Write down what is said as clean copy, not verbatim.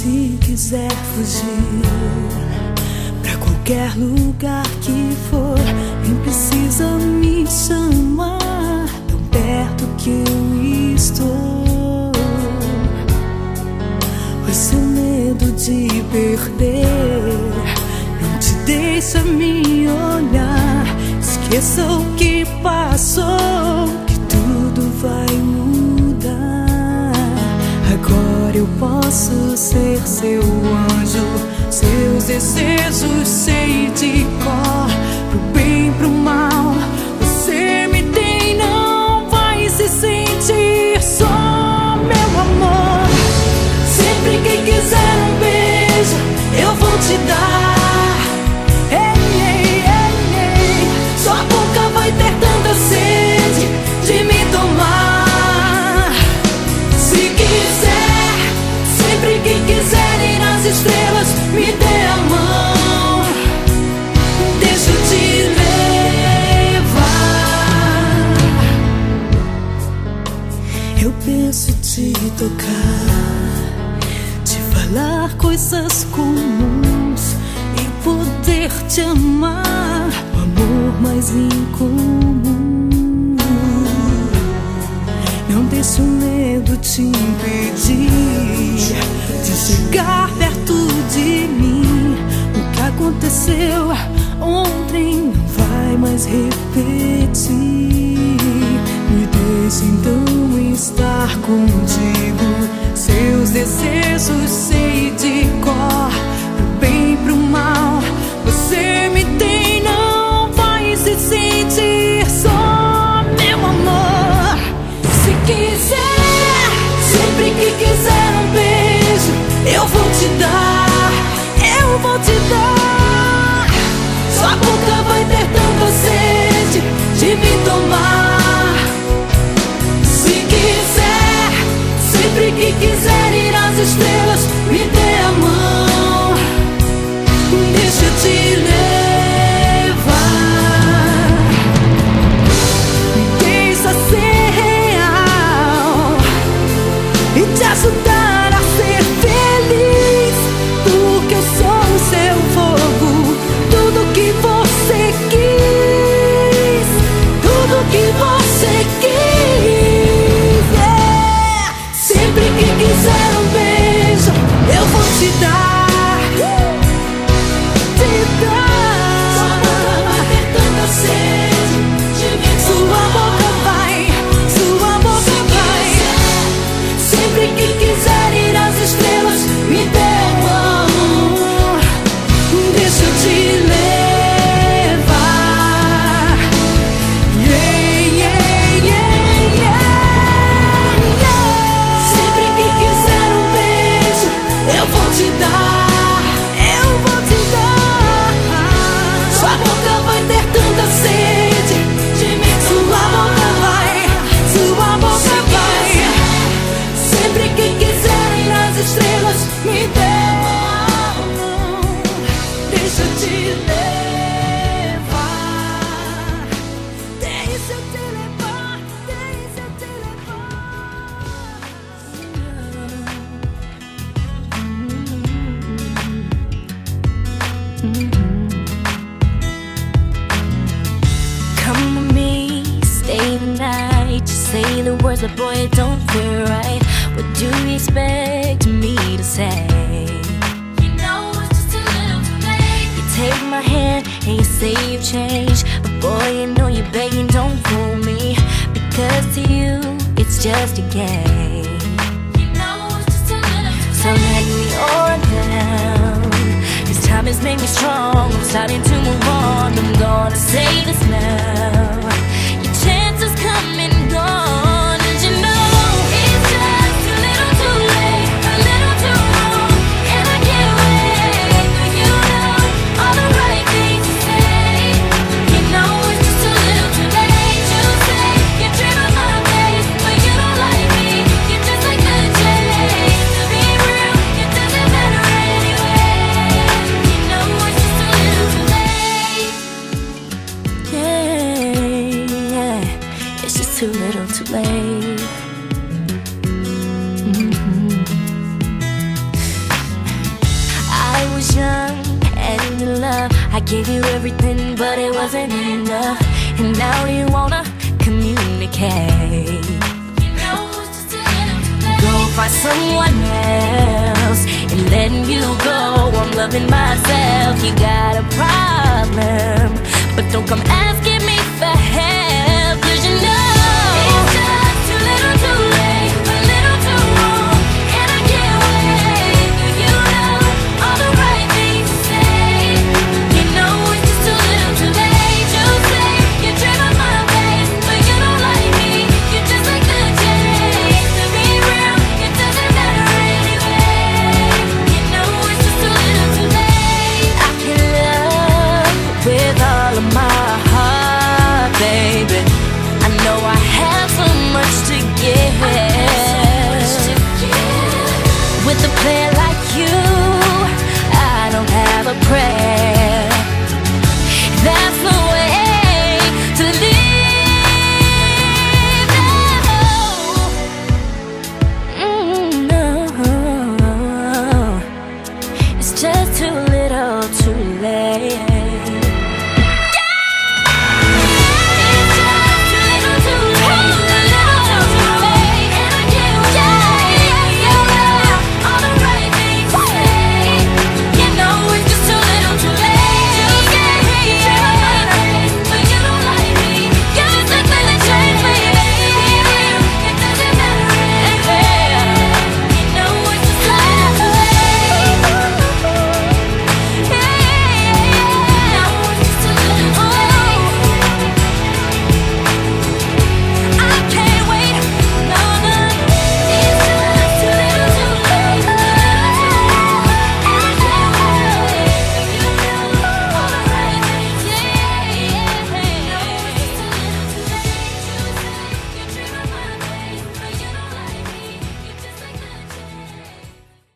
Se quiser fugir pra qualquer lugar que for, nem precisa me chamar, tão perto que eu estou. O seu medo de perder não te deixa me olhar. Esqueça o que passou, que tudo vai mudar. Agora eu posso ser seu anjo, seus desejos sei de cor. Pro bem, pro mal, você me tem, não vai se sentir só, meu amor. Sempre que quiser um beijo, eu vou te dar. Ei, ei, ei, ei. Sua boca vai ter tanta sede de me tomar. Se quiser, sempre que quiser ir nas estrelas, me dê a mão, deixa eu te levar. Eu penso te tocar, te falar coisas comuns e poder te amar, o amor mais incomum. Não deixe o medo te impedir de chegar perto de mim. O que aconteceu ontem não vai mais repetir. Me deixe então estar contigo, seus desejos sei de cor. Pro bem, pro mal, você me tem, não vai se sentir só, meu amor. Se quiser, sempre que quiser um beijo, eu vou te dar, eu vou te dar. Sua boca vai ter tanta sede de me tomar. Se quiser, sempre que quiser ir às estrelas, me dê a mão, deixa eu te levar. Me deixa ser real e te ajudar a ser feliz, porque eu sou o seu fogo. Tudo que você quis, tudo que você quis, yeah. Sempre que quiser um beijo, eu vou te dar, te dar. Sua boca vai ter tanta sede de me tomar. Sua boca vai, sua boca vai. Sempre que quiser ir às estrelas, me dê a mão, deixa eu te levar. Yeah, yeah, yeah, yeah, yeah. Sempre que quiser um beijo, eu vou te dar, eu vou te dar. Sua boca vai ter tanta sede de me tomar. Sua boca vai, sua boca vai. Sempre que quiser ir às estrelas, me dê a mão, deixa eu te levar. Deixa eu te levar, deixa eu te Come with me, stay the night. Just say the words, but boy, it don't feel right. What do you expect me to say? You know it's just a little too late. You take my hand and you say you've changed, but boy, you know you're begging, don't fool me, because to you it's just a game. You know it's just a little too late. So let me on down. This time has made me strong. I'm starting to move on. I'm gonna say this now. Your chances come and gone, and you know it's just a little too late, a little too wrong, and I can't wait for you to know all the right things to say. You know it's just a little too late. You say you dream of my face, but you don't like me. You're just like the chase. To be real, it doesn't matter anyway. You know it's just a little too late. Yeah. I gave you everything, but it wasn't enough. And now you wanna communicate. Go find someone else and letting you go. I'm loving myself. You got a problem, but don't come asking me for help.